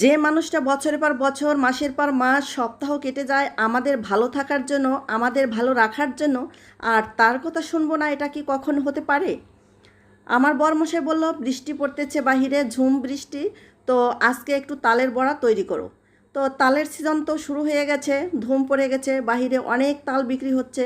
যে মানুষটা বছরের পর বছর মাসের পর মাস সপ্তাহ কেটে যায় আমাদের ভালো থাকার জন্য, আমাদের ভালো রাখার জন্য, আর তার কথা শুনবো না, এটা কি কখনো হতে পারে? আমার বরমশাই বলল বৃষ্টি পড়তেছে বাহিরে, ঝুম বৃষ্টি, তো আজকে একটু তালের বড়া তৈরি করো। তো তালের সিজন তো শুরু হয়ে গেছে, ধুম পড়ে গেছে, বাহিরে অনেক তাল বিক্রি হচ্ছে।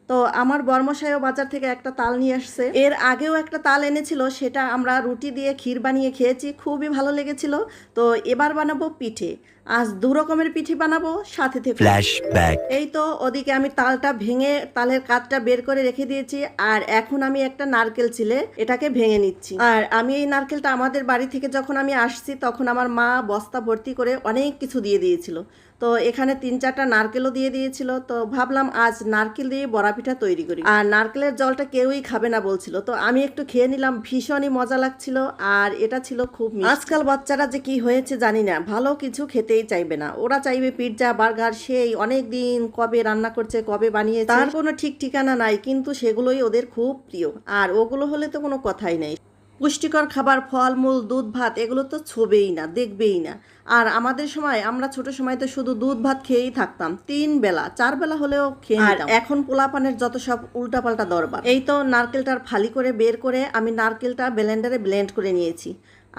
তো আমার বরমশাইও বাজার থেকে একটা তাল নিয়ে আসছে। এর আগেও একটা তাল এনেছিল, সেটা আমরা রুটি দিয়ে ক্ষীর বানিয়ে খেয়েছি, খুবই ভালো লেগেছিল। তো এবার বানাবো পিঠে। আজ দু রকমের পিঠে বানাবো, সাথে থেকে ফ্ল্যাশব্যাক। এই তো ওদিকে আমি তালটা ভেঙে তালের কাঠটা বের করে রেখে দিয়েছি, আর এখন আমি একটা নারকেল ছিলে এটাকে ভেঙে নিচ্ছি। আর আমি এই নারকেলটা আমাদের বাড়ি থেকে যখন আমি আসছি তখন আমার মা বস্তা ভর্তি করে অনেক কিছু দিয়ে দিয়েছিল। তো এখানে 3-4টা নারকেলও দিয়ে দিয়েছিল। তো ভাবলাম আজ নারকেল দিয়ে বড়া পিঠা তৈরি করি। আর নারকেলের জলটা কেউই খাবে না বলছিল, তো আমি একটু খেয়ে নিলাম, ভীষণই মজা লাগছিল। আর এটা ছিল খুব মিষ্টি। আজকাল বাচ্চারা যে কি হয়েছে জানি না, ভালো কিছু খেতেই চাইবে না, ওরা চাইবে পিৎজা বার্গার। সেই অনেক দিন কবে রান্না করছে, কবে বানিয়েছে, তার কোনো ঠিক ঠিকানা নাই, কিন্তু সেগুলোই ওদের খুব প্রিয়। আর ওগুলো হলে তো কোনো কথাই নেই। পুষ্টিকর খাবার, ফলমূল, দুধ ভাত, এগুলো তো ছবেই না, দেখবেই না। আর আমাদের সময়, আমরা ছোট সময় তো শুধু দুধ ভাত খেয়েই থাকতাম, 3 বেলা 4 বেলা হলেও খেয়ে নিতাম। আর এখন পোলাপানের যত সব উল্টাপাল্টা দরবার। এই তো নারকেলটার ফালি করে বের করে আমি নারকেলটা ব্লেন্ডারে ব্লেন্ড করে নিয়েছি।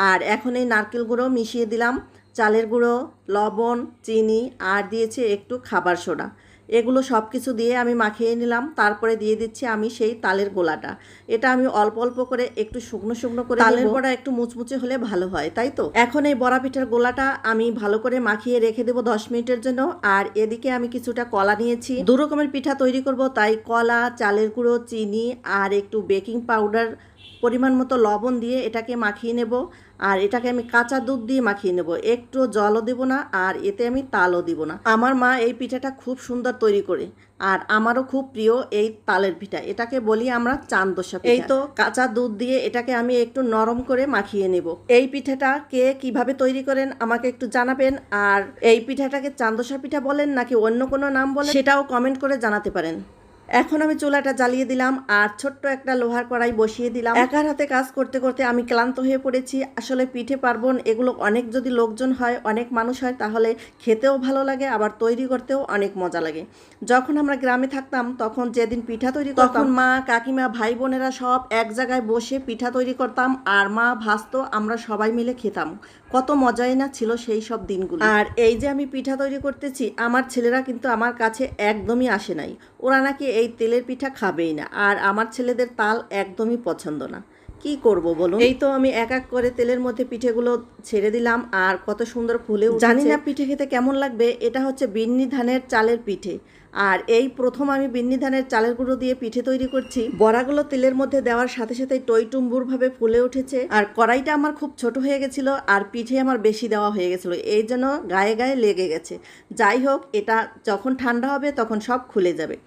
আর এখন এই নারকেল গুঁড়ো মিশিয়ে দিলাম, চালের গুঁড়ো, লবণ, চিনি, আর দিয়েছি একটু খাবার সোডা। এগুলো সব কিছু দিয়ে আমি মাখিয়ে নিলাম। তারপরে দিয়ে দিচ্ছি আমি সেই তালের গোলাটা। এটা আমি অল্প অল্প করে একটু শুকনো শুকনো করে, তালের বড়া একটু মুচমুচে হলে ভালো হয়, তাই তো। এখন এই বড়া পিঠার গোলাটা আমি ভালো করে মাখিয়ে রেখে দেবো 10 মিনিটের জন্য। আর এদিকে আমি কিছুটা কলা নিয়েছি, 2 রকমের পিঠা তৈরি করব, তাই কলা, চালের গুঁড়ো, চিনি আর একটু বেকিং পাউডার, পরিমাণ মতো লবণ দিয়ে এটাকে মাখিয়ে নেব। আর এটাকে আমি কাঁচা দুধ দিয়ে মাখিয়ে নেব, একটু জলও দেব না, আর এতে আমি তালও দিব না। আমার মা এই পিঠাটা খুব সুন্দর তৈরি করে, আর আমারও খুব প্রিয় এই তালের পিঠা। এটাকে বলি আমরা চান্দোসা পিঠা। এই তো কাঁচা দুধ দিয়ে এটাকে আমি একটু নরম করে মাখিয়ে নেব। এই পিঠাটা কে কিভাবে তৈরি করেন আমাকে একটু জানাবেন। আর এই পিঠাটাকে চান্দোসা পিঠা বলেন নাকি অন্য কোনো নাম বলেন, সেটাও কমেন্ট করে জানাতে পারেন। এখন আমি চুলাটা জ্বালিয়ে দিলাম, আর ছোট্ট একটা লোহার কড়াই বসিয়ে দিলাম। একার হাতে কাজ করতে করতে আমি ক্লান্ত হয়ে পড়েছি। আসলে পিঠে পার্বণ এগুলো অনেক যদি লোকজন হয়, অনেক মানুষ হয়, তাহলে খেতেও ভালো লাগে, আবার তৈরি করতেও অনেক মজা লাগে। যখন আমরা গ্রামে থাকতাম তখন যেদিন পিঠা তৈরি করতাম, তখন মা, কাকিমা, ভাই বোনেরা সব এক জায়গায় বসে পিঠা তৈরি করতাম, আর মা ভাজতো, আমরা সবাই মিলে খেতাম। কত মজাই না ছিল সেই সব দিনগুলো। আর এই যে আমি পিঠা তৈরি করতেছি, আমার ছেলেরা কিন্তু আমার কাছে একদমই আসে নাই। ওরা নাকি এই তেলের পিঠা খাবেই না, আর আমার ছেলেদের তাল একদমই পছন্দ না। কি করব বলুন। এই তো আমি এক এক করে তেলের মধ্যে পিঠেগুলো ছেড়ে দিলাম, আর কত সুন্দর ফুলে উঠেছে। জানি না পিঠে খেতে কেমন লাগবে। এটা হচ্ছে বিন্নি ধানের চালের পিঠে। আর এই প্রথম আমি বিন্নি ধানের চালের গুঁড়ো দিয়ে পিঠে তৈরি করছি। বড়াগুলো তেলের মধ্যে দেওয়ার সাথে সাথে টইটুম্বুর ভাবে ফুলে উঠেছে। আর কড়াইটা আমার খুব ছোট হয়ে গেছিল, আর পিঠে আমার বেশি দেওয়া হয়ে গেছিল, এই জন্য গায়ে গায়ে লেগে গেছে। যাই হোক, এটা যখন ঠান্ডা হবে তখন সব খুলে যাবে।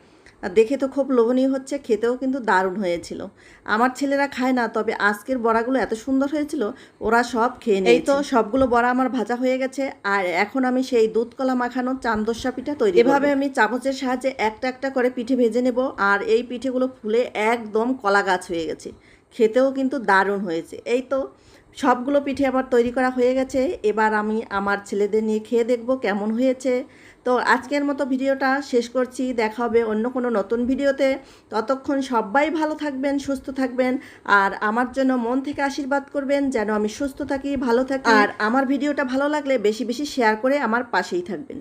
আর দেখে তো খুব লোভনীয় হচ্ছে, খেতেও কিন্তু দারুণ হয়েছিল। আমার ছেলেরা খায় না, তবে আজকের বড়াগুলো এত সুন্দর হয়েছিল, ওরা সব খেয়ে নিয়েছে। এই তো সবগুলো বড়া আমার ভাজা হয়ে গেছে। আর এখন আমি সেই দুধ কলা মাখানো চান্দোসা পিঠা তৈরি করব। এভাবে আমি চামচের সাহায্যে একটা একটা করে পিঠে ভেজে নেব। আর এই পিঠেগুলো ফুলে একদম কলা গাছ হয়ে গেছে, খেতেও কিন্তু দারুণ হয়েছে। এই তো সবগুলো পিঠে আবার তৈরি করা হয়ে গেছে। এবার আমি আমার ছেলেদের নিয়ে খেয়ে দেখব কেমন হয়েছে। তো আজকের মতো ভিডিওটা শেষ করছি, দেখা হবে অন্য কোনো নতুন ভিডিওতে। ততক্ষণ সবাই ভালো থাকবেন, সুস্থ থাকবেন, আর আমার জন্য মন থেকে আশীর্বাদ করবেন যেন আমি সুস্থ থাকি, ভালো থাকি। আর আমার ভিডিওটা ভালো লাগলে বেশি বেশি শেয়ার করে আমার পাশেই থাকবেন।